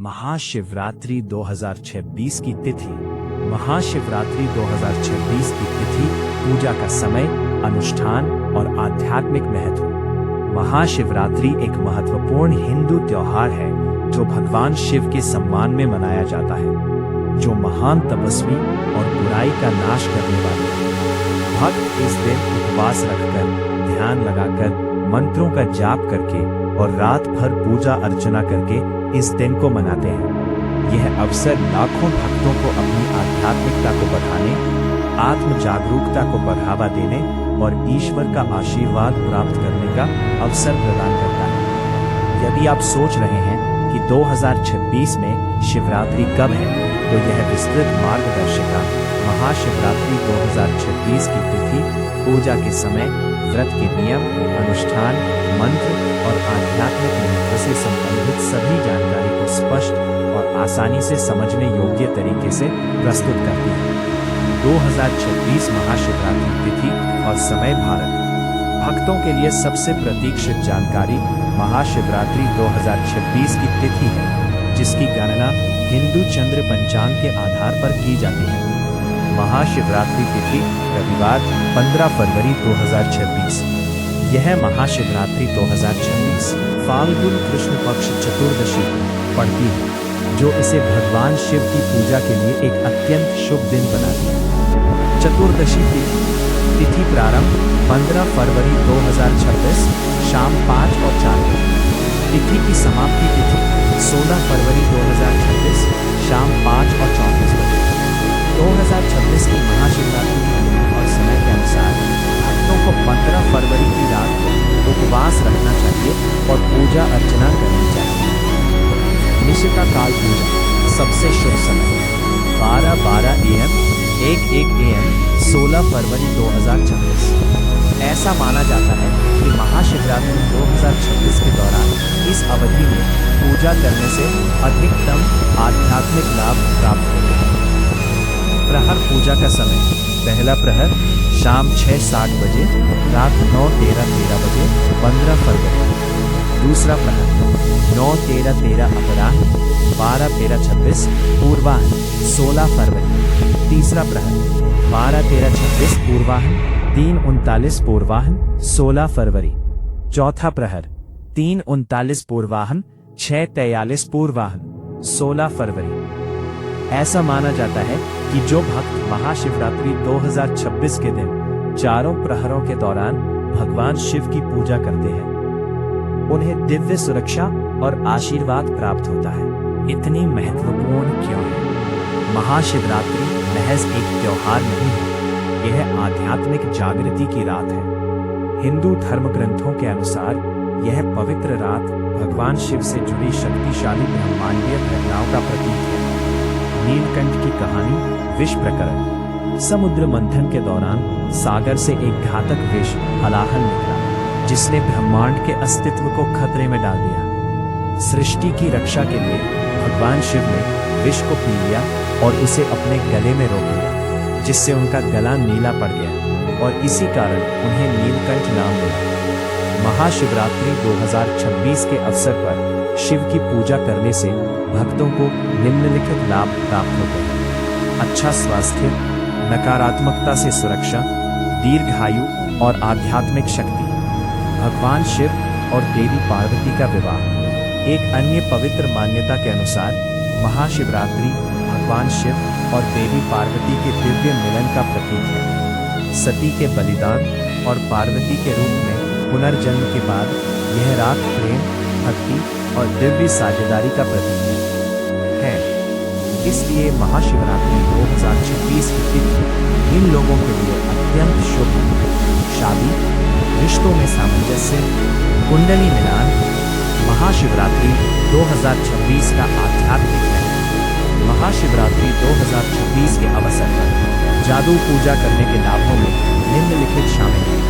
महाशिवरात्रि 2026 की तिथि। महाशिवरात्रि 2026 की तिथि, पूजा का समय, अनुष्ठान और आध्यात्मिक महत्व। महाशिवरात्रि एक महत्वपूर्ण हिंदू त्योहार है जो भगवान शिव के सम्मान में मनाया जाता है, जो महान तपस्वी और बुराई का नाश करने वाले हैं। भक्त इस दिन उपवास रखकर, ध्यान लगाकर, मंत्रों का जाप करके और रात भर पूजा अर्चना करके इस दिन को मनाते हैं। यह अवसर लाखों भक्तों को अपनी आध्यात्मिकता को बढ़ाने, आत्म जागरूकता को बढ़ावा देने और ईश्वर का आशीर्वाद प्राप्त करने का अवसर प्रदान करता है। यदि आप सोच रहे हैं कि 2026 में शिवरात्रि कब है, तो यह विस्तृत मार्गदर्शिका महाशिवरात्रि 2026 की तिथि, पूजा के समय, व्रत के नियम, अनुष्ठान, मंत्र और आध्यात्मिक महत्व से संबंधित सभी जानकारी को स्पष्ट और आसानी से समझने योग्य तरीके से प्रस्तुत करती है। 2026 महाशिवरात्रि तिथि और समय। भारत भक्तों के लिए सबसे प्रतीक्षित जानकारी महाशिवरात्रि 2026 की तिथि है, जिसकी गणना हिंदू चंद्र पंचांग के आधार पर की जाती है। महाशिवरात्रि तिथि रविवार 15 फरवरी 2026। यह महाशिवरात्रि 2026 फाल्गुन कृष्ण पक्ष चतुर्दशी पड़ती है, जो इसे भगवान शिव की पूजा के लिए एक अत्यंत शुभ दिन बनाती है। चतुर्दशी तिथि प्रारंभ 15 फरवरी 2026 शाम 5 और 4 बजे। तिथि की समाप्ति तिथि 16 फरवरी 2026 शाम 5 और 34 बजे। 2026 की महाशिवरात्रि की तिथि और समय के अनुसार भक्तों को 15 फरवरी की रात को उपवास रखना चाहिए और पूजा अर्चना करनी चाहिए। निशिता काल पूजा सबसे शुभ समय 12:12 AM 1:1 AM 16 फरवरी 2026। ऐसा माना जाता है कि महाशिवरात्रि 2026 के दौरान इस अवधि में पूजा करने से अधिकतम आध्यात्मिक लाभ प्राप्त होते हैं। प्रहर पूजा का समय पहला प्रहर शाम 6:60 बजे, रात 9:13 बजे 15 फरवरी। दूसरा प्रहर 9:13 अपराह्न 12:13 पूर्वाह्न 16 फरवरी। तीसरा प्रहर 12:13 पूर्वाह्न 3:39 पूर्वाह्न 16 फरवरी। चौथा प्रहर 3:39 पूर्वाह्न 6:43 पूर्वाह्न 16 फरवरी। ऐसा माना जाता है कि जो भक्त महाशिवरात्रि 2026 के दिन चारों प्रहरों के दौरान भगवान शिव की पूजा करते हैं, उन्हें दिव्य सुरक्षा और आशीर्वाद प्राप्त होता है। इतनी महत्वपूर्ण क्यों है? महाशिवरात्रि महज एक त्योहार नहीं है, यह आध्यात्मिक जागृति की रात है। हिंदू धर्म ग्रंथों के अनुसार यह पवित्र रात भगवान शिव से जुड़ी शक्तिशाली ब्रह्मांडीय घटनाओं का प्रतीक है। नीलकंठ की कहानी। विष प्रकरण। समुद्र मंथन के दौरान सागर से एक घातक विष हलाहल निकला, जिसने ब्रह्मांड के अस्तित्व को खतरे में डाल दिया। सृष्टि की रक्षा के लिए भगवान शिव ने विष को पी लिया और उसे अपने गले में रोक लिया, जिससे उनका गला नीला पड़ गया और इसी कारण उन्हें नीलकंठ नाम मिला। महाशिवरात्रि 2026 के अवसर पर शिव की पूजा करने से भक्तों को निम्नलिखित लाभ प्राप्त होते हैं। अच्छा स्वास्थ्य, नकारात्मकता से सुरक्षा, दीर्घायु और आध्यात्मिक शक्ति। भगवान शिव और देवी पार्वती का विवाह। एक अन्य पवित्र मान्यता के अनुसार महाशिवरात्रि भगवान शिव और देवी पार्वती के दिव्य मिलन का प्रतीक है। सती के बलिदान और पार्वती के रूप में पुनर्जन्म के बाद यह रात प्रेम, भक्ति और दिव्य साझेदारी का प्रतीक है। इसलिए महाशिवरात्रि 2026 की तिथि इन लोगों के लिए अत्यंत शुभ है। शादी, रिश्तों में सामंजस्य, कुंडली मिलान। महाशिवरात्रि 2026 का आध्यात्मिक है। महाशिवरात्रि 2026 के अवसर पर जादू पूजा करने के लाभों में निम्नलिखित शामिल हैं।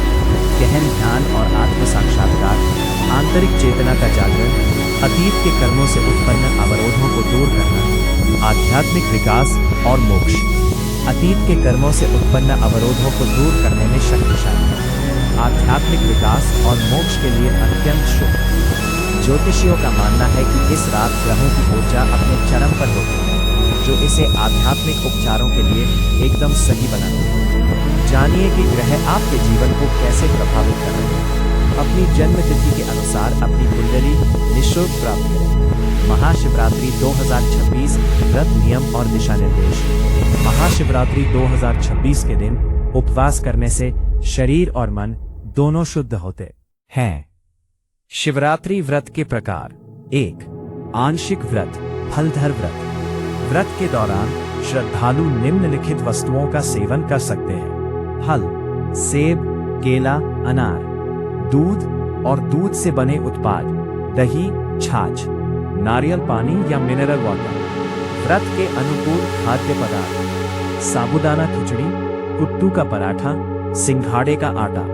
गहन ध्यान और आत्म साक्षात्कार, आंतरिक चेतना का जागरण, अतीत के कर्मों से उत्पन्न अवरोधों को दूर करना, आध्यात्मिक विकास और मोक्ष। अतीत के कर्मों से उत्पन्न अवरोधों को दूर करने में शक्तिशाली है। आध्यात्मिक विकास और मोक्ष के लिए अत्यंत शुभ। ज्योतिषियों का मानना है कि इस रात ग्रहों की ऊर्जा अपने चरम पर होती है, जो इसे आध्यात्मिक उपचारों के लिए एकदम सही बनाती है। जानिए कि ग्रह आपके जीवन को कैसे प्रभावित कर रहे हैं। अपनी जन्म तिथि के अनुसार अपनी कुंडली निःशुल्क प्राप्त करें। महाशिवरात्रि 2026 व्रत नियम और दिशा निर्देश। महाशिवरात्रि 2026 के दिन उपवास करने से शरीर और मन दोनों शुद्ध होते हैं। शिवरात्रि व्रत के प्रकार। 1. आंशिक व्रत, फलधर व्रत। व्रत के दौरान श्रद्धालु निम्नलिखित वस्तुओं का सेवन कर सकते हैं: फल, सेब, केला, अनार, दूध और दूध से बने उत्पाद, दही, छाछ, नारियल पानी या मिनरल वाटर। व्रत के अनुकूल खाद्य पदार्थ: साबूदाना खिचड़ी, कुट्टू का पराठा, सिंघाड़े का आटा।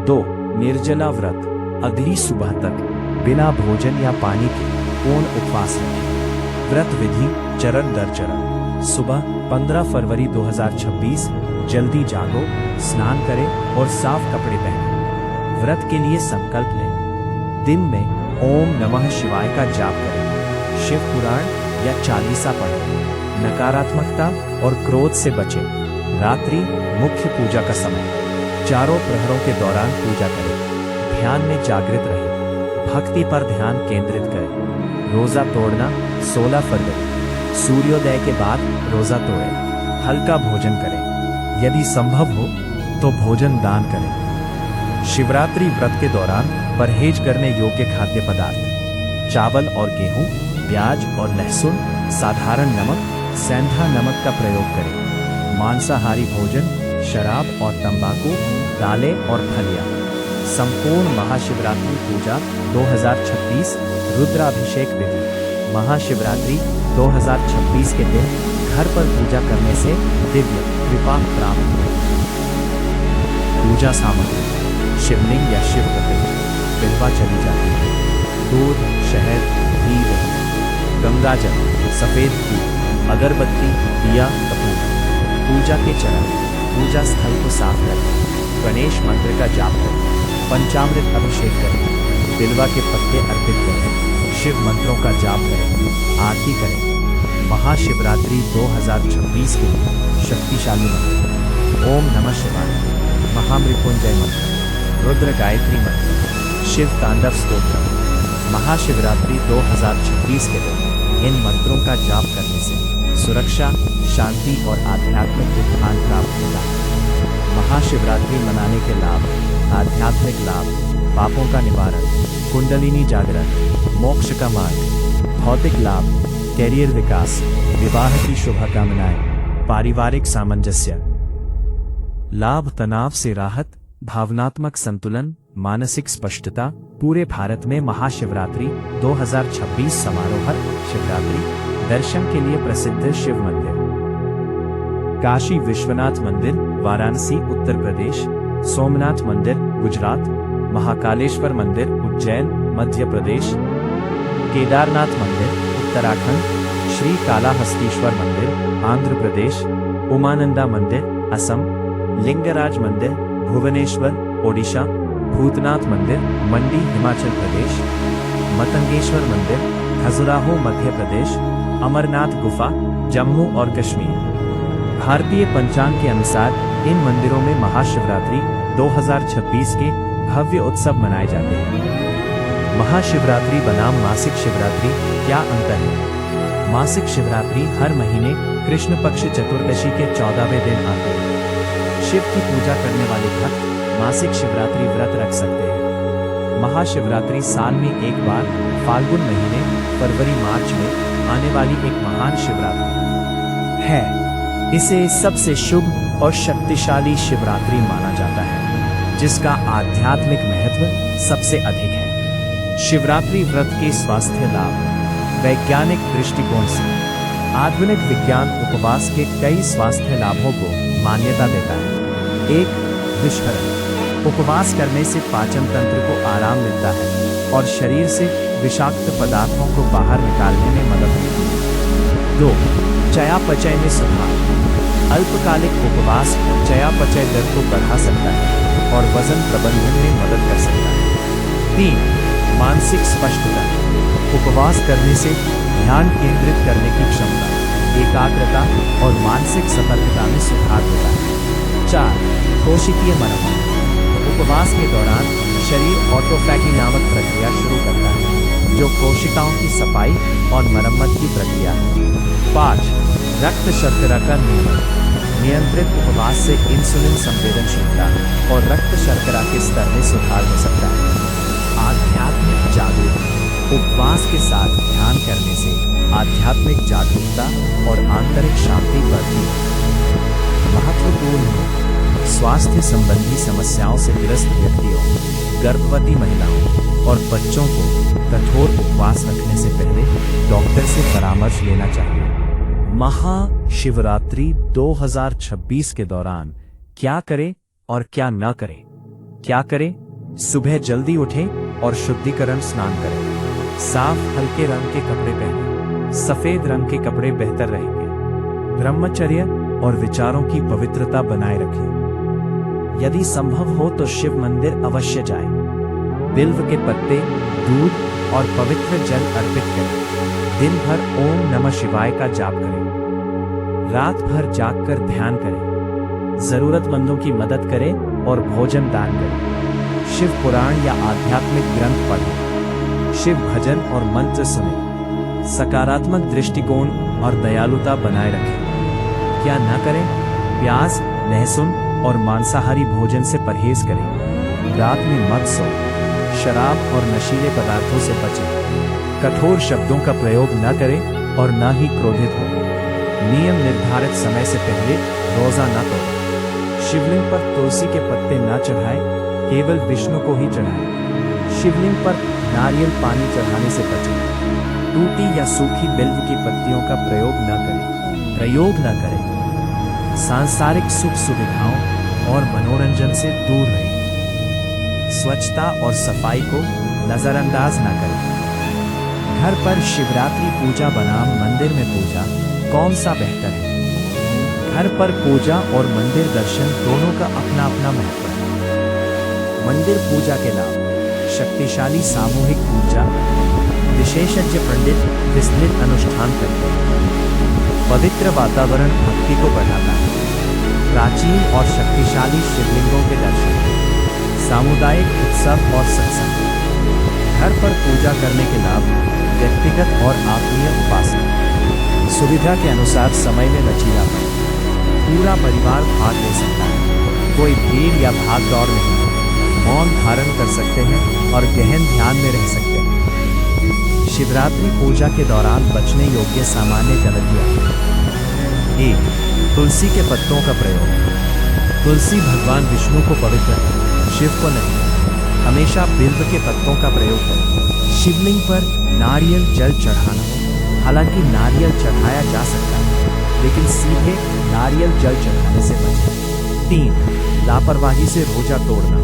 2. निर्जला व्रत। अगली सुबह तक बिना भोजन या पानी के पूर्ण उपवास रखें। व्रत विधि चरण दर चरण। सुबह 15 फरवरी 2026 जल्दी जागो, स्नान करें और साफ कपड़े पहनें। व्रत के लिए संकल्प लें। दिन में ओम नमः शिवाय का जाप करें, शिव पुराण या चालीसा पढ़ें। नकारात्मकता और क्रोध से बचें। रात्रि मुख्य पूजा का समय। चारों प्रहरों के दौरान पूजा करें। ध्यान में जागृत रहें। भक्ति पर ध्यान केंद्रित करें। रोजा तोड़ना 16 फरवरी। सूर्योदय के बाद रोजा तोड़ें। हल्का भोजन करें। यदि संभव हो तो भोजन दान करें। शिवरात्रि व्रत के दौरान परहेज करने योग्य खाद्य पदार्थ: चावल और गेहूं, प्याज और लहसुन, साधारण नमक, सेंधा नमक का प्रयोग करें। मांसाहारी भोजन, शराब और तंबाकू, दालें और फलियां। संपूर्ण महाशिवरात्रि पूजा 2026 रुद्राभिषेक विधि। महाशिवरात्रि 2026 के दिन घर पर पूजा करने से दिव्य कृपा प्राप्त होगी। पूजा सामग्री: शिवलिंग या शिव प्रतिमा, बिल्वा चली जाती है, दूध, शहद, घी, दही, गंगाजल, सफेद फूल, अगरबत्ती, दिया, कपूर। पूजा के चरण: पूजा स्थल को साफ करें, गणेश मंत्र का जाप करें, पंचामृत अभिषेक करें, बिल्वा के पत्ते अर्पित करें, शिव मंत्रों का जाप करें, आरती करें। महाशिवरात्रि 2026 के लिए शक्तिशाली मंत्र: ओम नमः शिवाय, महामृत्युंजय मंत्र, रुद्र गायत्री मंत्र, शिव तांडव स्तोत्र। महाशिवरात्रि 2026 के दिन इन मंत्रों का जाप करने से सुरक्षा, शांति और आध्यात्मिक उत्थान प्राप्त होता है। महाशिवरात्रि मनाने के लाभ: आध्यात्मिक लाभ, पापों का निवारण, कुंडलिनी जागरण, मोक्ष का मार्ग। भौतिक लाभ: कैरियर विकास, विवाह की शुभकामनाएं, पारिवारिक सामंजस्य। लाभ: तनाव से राहत, भावनात्मक संतुलन, मानसिक स्पष्टता। पूरे भारत में महाशिवरात्रि 2026 समारोह। शिवरात्रि दर्शन के लिए प्रसिद्ध शिव मंदिर: काशी विश्वनाथ मंदिर, वाराणसी, उत्तर प्रदेश; सोमनाथ मंदिर, गुजरात; महाकालेश्वर मंदिर, उज्जैन, मध्य प्रदेश; केदारनाथ मंदिर, उत्तराखंड; श्री कालाहस्तीश्वर मंदिर, आंध्र प्रदेश; उमानंदा मंदिर, असम; लिंगराज मंदिर, भुवनेश्वर, ओडिशा; भूतनाथ मंदिर, मंडी, हिमाचल प्रदेश; मतंगेश्वर मंदिर, खजुराहो, मध्य प्रदेश; अमरनाथ गुफा, जम्मू और कश्मीर। भारतीय पंचांग के अनुसार इन मंदिरों में महाशिवरात्रि 2026 के भव्य उत्सव मनाए जाते हैं। महाशिवरात्रि बनाम मासिक शिवरात्रि क्या अंतर है? मासिक शिवरात्रि हर महीने कृष्ण पक्ष चतुर्दशी के 14वें दिन आते हैं। शिव की पूजा करने वाले भक्त मासिक शिवरात्रि व्रत रख सकते हैं। महाशिवरात्रि साल में एक बार फाल्गुन महीने फरवरी-मार्च में आने वाली एक महान शिवरात्रि है। इसे सबसे शुभ और शक्तिशाली शिवरात्रि माना जाता है, जिसका आध्यात्मिक महत्व सबसे अधिक है। शिवरात्रि व्रत के स्वास्थ्य लाभ: वैज्ञानिक दृष्टिकोण से आधुनिक विज्ञान उपवास के कई स्वास्थ्य लाभों को मान्यता देता है। 1. विषहरण: उपवास करने से पाचन तंत्र को आराम मिलता है और शरीर से विषाक्त पदार्थों को बाहर निकालने में मदद मिलती है। 2. चयापचय में सुधार: अल्पकालिक उपवास चयापचय दर को बढ़ा सकता है और वजन प्रबंधन में मदद कर सकता है। 3. मानसिक स्पष्टता, उपवास करने से ध्यान केंद्रित करने की क्षमता, एकाग्रता और मानसिक सतर्कता में सुधार होता है। 4. कोशिकीय मरम्मत, उपवास के दौरान शरीर ऑटोफैगी नामक प्रक्रिया शुरू करता है, जो कोशिकाओं की सफाई और मरम्मत की प्रक्रिया है। 5. रक्त शर्करा का नियमन, नियंत्रित उपवास से इंसुलिन संवेदनशीलता और रक्त शर्करा के स्तर में सुधार हो सकता है। आध्यात्मिक जागरूकता, उपवास के साथ ध्यान करने से आध्यात्मिक जागरूकता और आंतरिक शांति बढ़ती है। महत्वपूर्ण है, स्वास्थ्य संबंधी समस्याओं से ग्रस्त व्यक्तियों, गर्भवती महिलाओं और बच्चों को कठोर उपवास रखने से पहले डॉक्टर से परामर्श लेना चाहिए। महाशिवरात्रि 2026 के दौरान क्या करें और क्या न करें? क्या करें? सुबह जल्दी उठें और शुद्धिकरण स्नान करें। साफ हल्के रंग के कपड़े पहनें। सफेद रंग के कपड़े बेहतर रहेंगे। ब्रह्मचर्य और विचारों की पवित्रता बनाए रखें। यदि संभव हो तो शिव मंदिर अवश्य जाएं। बिल्व के पत्ते, दूध और पवित्र जल अर्पित करें। दिन भर ओम नमः शिवाय का जाप करें। रात भर जागकर ध्यान करें। जरूरतमंदों की मदद करें और भोजन दान करें। शिव पुराण या आध्यात्मिक ग्रंथ पढ़ें। शिव भजन और मंत्र सुनें। सकारात्मक दृष्टिकोण और दयालुता बनाए रखें। क्या न करें? प्याज, लहसुन और मांसाहारी भोजन से परहेज करें। रात में मत सोएं। शराब और नशीले पदार्थों से बचें। कठोर शब्दों का प्रयोग न करें और न ही क्रोधित हो। नियम निर्धारित समय से पहले रोजा न तोड़ें। शिवलिंग पर तुलसी के पत्ते न चढ़ाएं, केवल विष्णु को ही चढ़ाएं। शिवलिंग पर नारियल पानी चढ़ाने से बचें। टूटी या सूखी बिल्व की पत्तियों का प्रयोग न करें। सांसारिक सुख सुविधाओं और मनोरंजन से दूर रहें। स्वच्छता और सफाई को नजरअंदाज न करें। घर पर शिवरात्रि पूजा बनाम मंदिर में पूजा, कौन सा बेहतर है? घर पर पूजा और मंदिर दर्शन दोनों का अपना अपना महत्व है। मंदिर पूजा के लाभ: शक्तिशाली सामूहिक पूजा, विशेषज्ञ पंडित विस्तृत अनुष्ठान करते हैं। पवित्र वातावरण भक्ति को बढ़ाता है। प्राचीन और शक्तिशाली शिवलिंगों के दर्शन, सामुदायिक उत्सव और सत्संग। घर पर पूजा करने के लाभ: व्यक्तिगत और आत्मीय उपासना, सुविधा के अनुसार समय में लचीलापन, पूरा परिवार भाग ले सकता है, कोई भीड़ या भाग दौड़ नहीं, मौन धारण कर सकते हैं और गहन ध्यान में रह सकते हैं। शिवरात्रि पूजा के दौरान बचने योग्य सामान्य गलतियाँ: 1. तुलसी के पत्तों का प्रयोग। तुलसी भगवान विष्णु को पवित्र है, शिव को नहीं। हमेशा बिल्व के पत्तों का प्रयोग करें। शिवलिंग पर नारियल जल चढ़ाना, हालांकि नारियल चढ़ाया जा सकता है, लेकिन सीधे नारियल जल चढ़ाने से बचें। 3. लापरवाही से रोजा तोड़ना,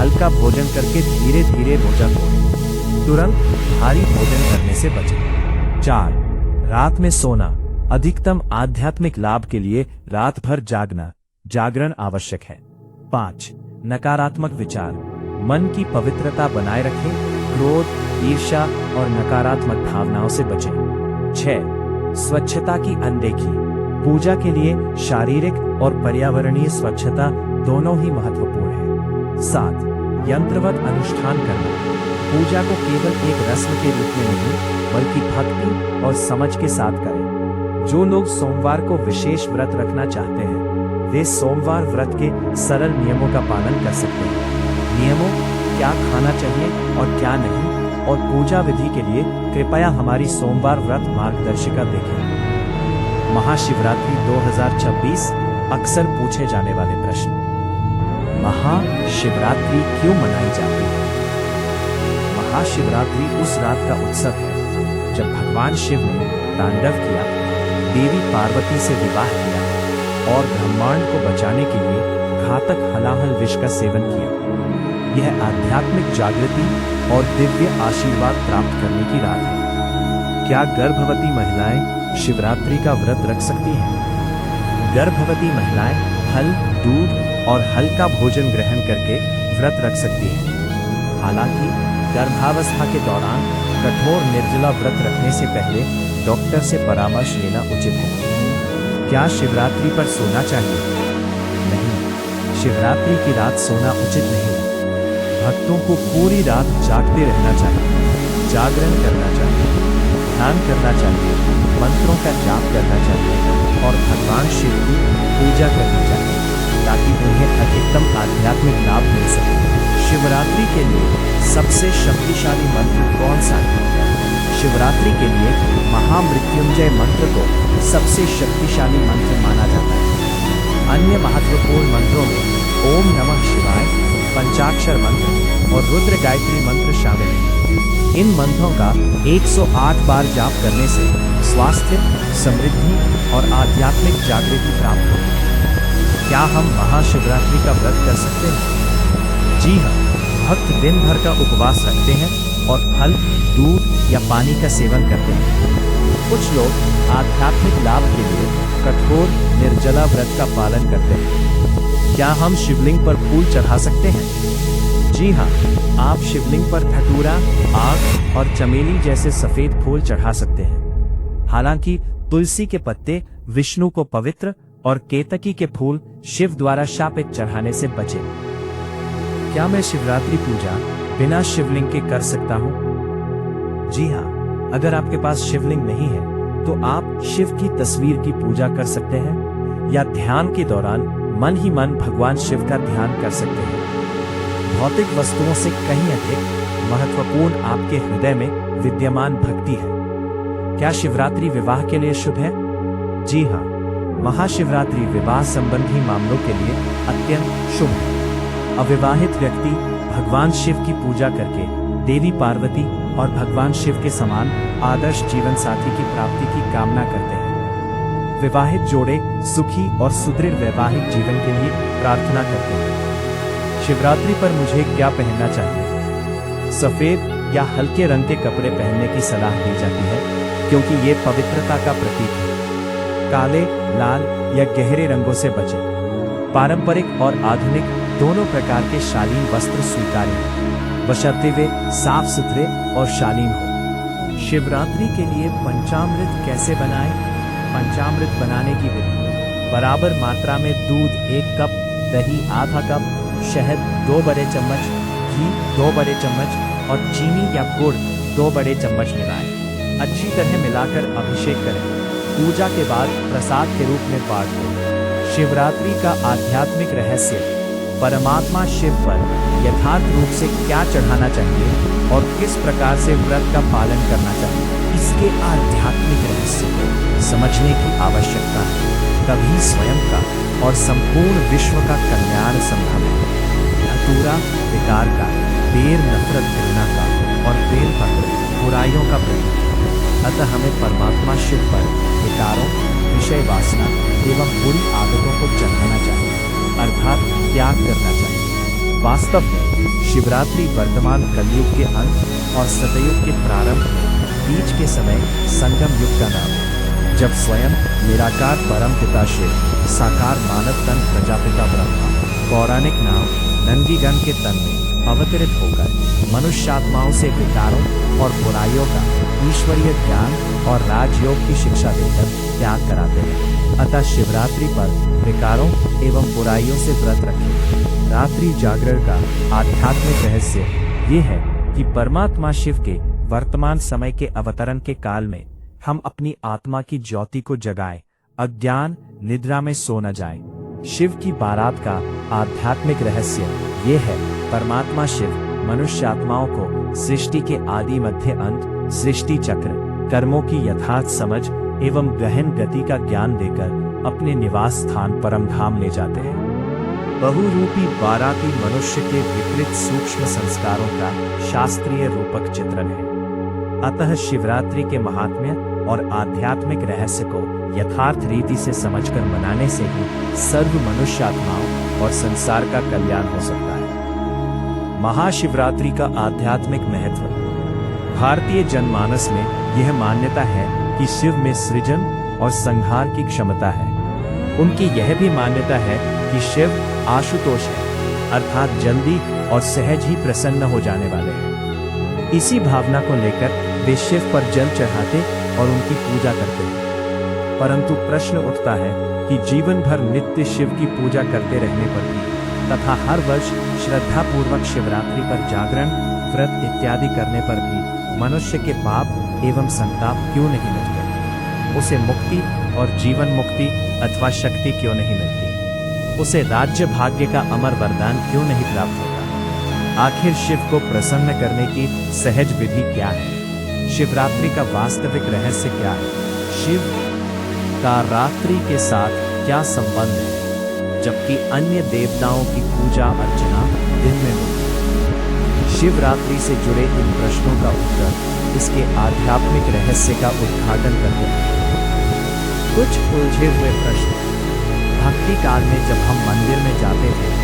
हल्का भोजन करके धीरे धीरे रोजा तोड़ें। तुरंत भारी भोजन करने से बचें। 4. रात में सोना, अधिकतम आध्यात्मिक लाभ के लिए रात भर जागरण आवश्यक है। 5. नकारात्मक विचार, मन की पवित्रता बनाए रखें, क्रोध, ईर्ष्या और नकारात्मक भावनाओं से बचें। 6. स्वच्छता की अनदेखी, पूजा के लिए शारीरिक और पर्यावरणीय स्वच्छता दोनों ही महत्वपूर्ण है। 7. यंत्रवत अनुष्ठान करना, पूजा को केवल एक रस्म के रूप में नहीं बल्कि भक्ति और समझ के साथ करें। जो लोग सोमवार को विशेष व्रत रखना चाहते हैं वे सोमवार व्रत के सरल नियमों का पालन कर सकते हैं। नियमों: क्या खाना चाहिए और क्या नहीं, और पूजा विधि के लिए कृपया हमारी सोमवार व्रत मार्गदर्शिका देखें। महाशिवरात्रि 2026 अक्सर पूछे जाने वाले प्रश्न। महाशिवरात्रि क्यों मनाई जाती है? महाशिवरात्रि उस रात का उत्सव है जब भगवान शिव ने तांडव किया, देवी पार्वती से विवाह किया और ब्रह्मांड को बचाने के लिए घातक हलाहल विष का सेवन किया। यह आध्यात्मिक जागृति और दिव्य आशीर्वाद प्राप्त करने की रात है। क्या गर्भवती महिलाएं शिवरात्रि का व्रत रख सकती हैं? गर्भवती महिलाएं फल, दूध और हल्का भोजन ग्रहण करके व्रत रख सकती हैं। हालांकि गर्भावस्था के दौरान कठोर निर्जला व्रत रखने से पहले डॉक्टर से परामर्श लेना उचित है। क्या शिवरात्रि पर सोना चाहिए? नहीं, शिवरात्रि की रात सोना उचित नहीं है। भक्तों को पूरी रात जागते रहना चाहिए, जागरण करना चाहिए, ध्यान करना चाहिए, मंत्रों का जाप करना चाहिए और भगवान शिव की पूजा करनी चाहिए ताकि उन्हें अधिकतम आध्यात्मिक लाभ मिल सके। शिवरात्रि के लिए सबसे शक्तिशाली मंत्र कौन सा है? शिवरात्रि के लिए महामृत्युंजय मंत्र को सबसे शक्तिशाली मंत्र माना जाता है। अन्य महत्वपूर्ण मंत्रों में ओम नमः शिवाय, पंचाक्षर मंत्र और रुद्र गायत्री मंत्र शामिल हैं। इन मंत्रों का 108 बार जाप करने से स्वास्थ्य, समृद्धि और आध्यात्मिक जागृति प्राप्त होती है। क्या हम महाशिवरात्रि का व्रत कर सकते हैं? जी हाँ, भक्त दिन भर का उपवास रखते हैं और फल, दूध या पानी का सेवन करते हैं। कुछ लोग आध्यात्मिक लाभ के लिए कठोर निर्जला व्रत का पालन करते हैं। क्या हम शिवलिंग पर फूल चढ़ा सकते हैं? जी हाँ, आप शिवलिंग पर धतूरा, आक और चमेली जैसे सफेद फूल चढ़ा सकते हैं। हालांकि तुलसी के पत्ते विष्णु को पवित्र और केतकी के फूल शिव द्वारा शापित चढ़ाने से बचें। क्या मैं शिवरात्रि पूजा बिना शिवलिंग के कर सकता हूँ? जी हाँ, अगर आपके पास शिवलिंग नहीं है तो आप शिव की तस्वीर की पूजा कर सकते हैं या ध्यान के दौरान मन ही मन भगवान शिव का ध्यान कर सकते हैं। भौतिक वस्तुओं से कहीं अधिक महत्वपूर्ण आपके हृदय में विद्यमान भक्ति है। क्या शिवरात्रि विवाह के लिए शुभ है? जी हाँ, महाशिवरात्रि विवाह संबंधी मामलों के लिए अत्यंत शुभ है। अविवाहित व्यक्ति भगवान शिव की पूजा करके देवी पार्वती और भगवान शिव के समान आदर्श जीवन साथी की प्राप्ति की कामना करते हैं। विवाहित जोड़े सुखी और सुदृढ़ वैवाहिक जीवन के लिए प्रार्थना करते हैं। शिवरात्रि पर मुझे क्या पहनना चाहिए? सफेद या हल्के रंग के कपड़े पहनने की सलाह दी जाती है क्योंकि ये पवित्रता का प्रतीक है। काले, लाल या गहरे रंगों से बचें। पारंपरिक और आधुनिक दोनों प्रकार के शालीन वस्त्र स्वीकार्य हैं, बशर्ते वे साफ सुथरे और शालीन हो। शिवरात्रि के लिए पंचामृत कैसे बनाएं? पंचामृत बनाने की विधि: बराबर मात्रा में दूध 1 कप, दही आधा कप, शहद 2 बड़े चम्मच, घी 2 बड़े चम्मच और चीनी या गुड़ 2 बड़े चम्मच मिलाएं। अच्छी तरह मिलाकर अभिषेक करें। पूजा के बाद प्रसाद के रूप में बांट दें। शिवरात्रि का आध्यात्मिक रहस्य: परमात्मा शिव पर यथार्थ रूप से क्या चढ़ाना चाहिए और किस प्रकार से व्रत का पालन करना चाहिए, इसके आध्यात्मिक रहस्य को समझने की आवश्यकता है। तभी स्वयं का और संपूर्ण विश्व का कल्याण संभव है। धतूरा विकार का, बेर नफरत घृणा का और बेलपत्र बुराइयों का प्रतीक है। अतः हमें परमात्मा शिव पर विकारों, विषय वासना एवं बुरी आदतों को चढ़ाना चाहिए, अर्थात त्याग करना चाहिए। वास्तव में शिवरात्रि वर्तमान कलयुग के अंत और सतयुग के प्रारंभ में बीच के समय संगम युग का नाम है, जब स्वयं निराकार परम पिता शिव साकार मानव तन प्रजापिता ब्रह्मा पौराणिक नाम नंदीगण के तन में अवतरित होकर मनुष्यात्माओं से विकारों और बुराइयों का ईश्वरीय ज्ञान और राजयोग की शिक्षा देकर त्याग कराते हैं। अतः शिवरात्रि पर विकारों एवं बुराइयों से व्रत रखें। रात्रि जागरण का आध्यात्मिक रहस्य ये है कि परमात्मा शिव के वर्तमान समय के अवतरण के काल में हम अपनी आत्मा की ज्योति को जगाएं, अज्ञान निद्रा में सो न जाए। शिव की बारात का आध्यात्मिक रहस्य ये है: परमात्मा शिव मनुष्य आत्माओं को सृष्टि के आदि मध्य अंत, सृष्टि चक्र, कर्मों की यथार्थ समझ एवं गहन गति का ज्ञान देकर अपने निवास स्थान परमधाम ले जाते हैं। बहुरूपी बाराती मनुष्य के विकृत सूक्ष्म संस्कारों का शास्त्रीय रूपक चित्रण है। अतः शिवरात्रि के महात्म्य और आध्यात्मिक रहस्य को यथार्थ रीति से समझकर मनाने से ही सर्व मनुष्य आत्माओं और संसार का कल्याण हो सकता है। महाशिवरात्रि का आध्यात्मिक महत्व: भारतीय जनमानस में यह मान्यता है कि शिव में सृजन और संहार की क्षमता है। उनकी यह भी मान्यता है कि शिव आशुतोष है, अर्थात जल्दी और सहज ही प्रसन्न हो जाने वाले हैं। इसी भावना को लेकर वे शिव पर जल चढ़ाते और उनकी पूजा करते हैं। परंतु प्रश्न उठता है कि जीवन भर नित्य शिव की पूजा करते रहने पर भी तथा हर वर्ष श्रद्धापूर्वक शिवरात्रि पर जागरण, व्रत इत्यादि करने पर भी मनुष्य के पाप एवं संताप क्यों नहीं मिटते? उसे मुक्ति और जीवन मुक्ति अथवा शक्ति क्यों नहीं मिलती? उसे राज्य भाग्य का अमर वरदान क्यों नहीं प्राप्त होता? आखिर शिव को प्रसन्न करने की सहज विधि क्या है? शिवरात्रि का वास्तविक रहस्य क्या है? शिव का रात्रि के साथ क्या संबंध है, जबकि अन्य देवताओं की पूजा अर्चना दिन में होती है? शिवरात्रि से जुड़े इन प्रश्नों का उत्तर इसके आध्यात्मिक रहस्य का उद्घाटन करते हैं। कुछ उलझे हुए प्रश्न। भक्ति काल में जब हम मंदिर में जाते थे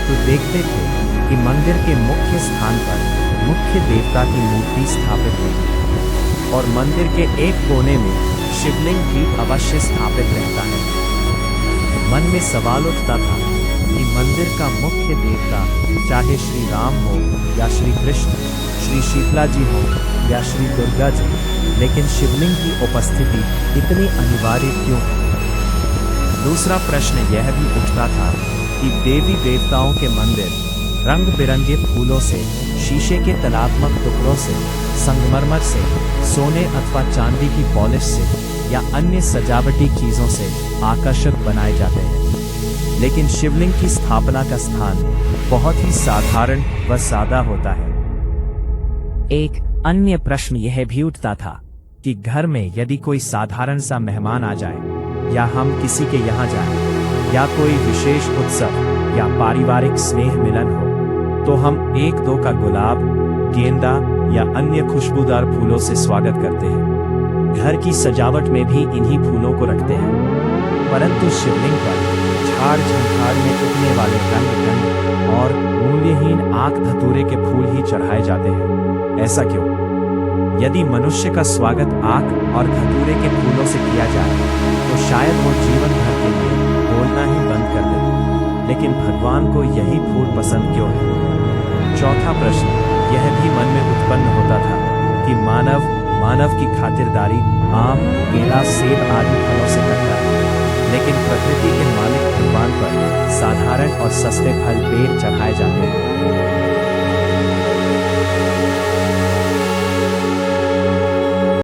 तो देखते थे कि मंदिर के मुख्य स्थान पर मुख्य देवता की मूर्ति स्थापित होती और मंदिर के एक कोने में शिवलिंग भी अवश्य स्थापित रहता है। मन में सवाल उठता था कि मंदिर का मुख्य देवता चाहे श्री राम हो या श्री कृष्ण, श्री शीतला जी हो या श्री दुर्गा जी, लेकिन शिवलिंग की उपस्थिति इतनी अनिवार्य क्यों है? दूसरा प्रश्न यह भी उठता था कि देवी देवताओं के मंदिर रंग बिरंगे फूलों से, शीशे के कलात्मक टुकड़ों से, संगमरमर से, सोने अथवा चांदी की पॉलिश से या अन्य सजावटी चीजों से आकर्षक बनाए जाते हैं, लेकिन शिवलिंग की स्थापना का स्थान बहुत ही साधारण व सादा होता है। एक अन्य प्रश्न यह भी उठता था कि घर में यदि कोई साधारण सा मेहमान आ जाए या हम किसी के यहाँ जाएं या कोई विशेष उत्सव या पारिवारिक स्नेह मिलन हो तो हम एक दो का गुलाब, गेंदा या अन्य खुशबूदार फूलों से स्वागत करते हैं। घर की सजावट में भी इन्हीं फूलों को रखते हैं, परंतु शिवलिंग पर झाड़ झंखाड़ में उगने वाले रंग और मूल्यहीन आंख धतूरे के फूल ही चढ़ाए जाते हैं। ऐसा क्यों? यदि मनुष्य का स्वागत आंख और धतूरे के फूलों से किया जाए तो शायद वो जीवन भर के लिए बोलना ही बंद कर दे, लेकिन भगवान को यही फूल पसंद क्यों है? चौथा प्रश्न यह भी मन में उत्पन्न होता था कि मानव की खातिरदारी आम, केला, सेब आदि फलों से करता है, लेकिन प्रकृति के मालिक भगवान पर साधारण और सस्ते फल पेड़ चढ़ाए जाते हैं।